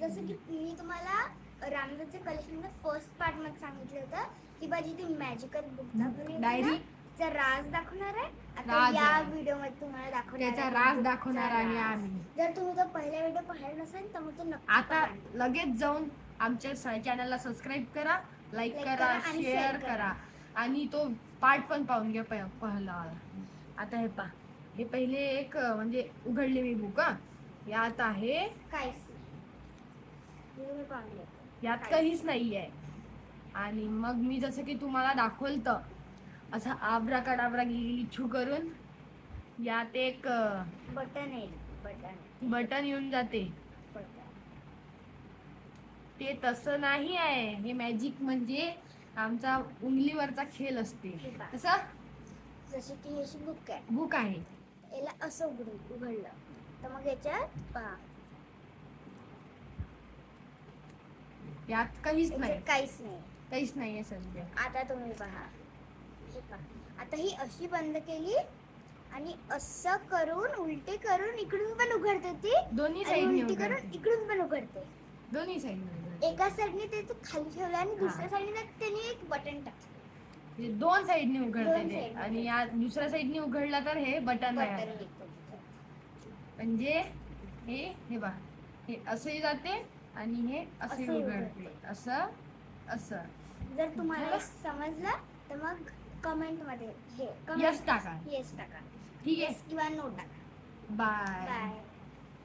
जसं की मी तुम्हाला रामदासच्या कलेक्शनच्या फर्स्ट पार्ट मध्ये सांगितलं होतं की बाजी ती मॅजिकल बुक दाखवली डायरी चा राज दाखवणार आहे. आता राज या आहे. व्हिडिओ मध्ये तुम्हाला दाखवणार त्याचा आहे राज bookचा दाखवणार आहे राज. आम्ही. जर तुम्ही तो पहिला व्हिडिओ पाहिला नसेल तर मग तो नक्की आता पहा. लगेच जाऊन आमच्या चॅनलला सबस्क्राईब करा, लाईक करा, आणि शेअर share करा आणि तो पार्ट पण पाहून घ्या पहिला. आता हे पहा, हे पहिले एक म्हणजे उघडले मी बुक. यात आहे काहीच मी पाहून यात काहीच नाहीये. आणि मग मी जसं की तुम्हाला दाखवलं असं आब्राकाडाब्रा गेली छू करून यात एक बटन येईल. बटन येऊन जाते. ते तसं नाही आहे. हे मॅजिक म्हणजे आमचा उंगलीवरचा खेळ असते. कसं जसे की अशी बुक आहे. बुक आहे. याला असं उघडलं तर मग याच्यात पहा यात काहीच नाही. काहीच नाहीये सध्या. आता तुम्ही पहा. आता ही अशी बंद केली आणि असं करून उलटे करून इकडून पण उघडते ती. दोन्ही आणि साईडने उलटी करून इकडून पण उघडते. दोन्ही साईडने. एका साईडने ते खाली ठेवलं आणि दुसऱ्या साईडने त्यांनी एक बटन टाकलं. दोन साईडने उघडते ते. आणि या दुसऱ्या साईडने उघडला तर हे बटन आहे. म्हणजे हे बघा, हे असे जाते आणि हे असे उघडते. असं असं. जर तुम्हाला समजलं तर मग कमेंट मध्ये यस टाका. येस टाका. ठीक आहे किंवा नो टाका. बाय. बाय.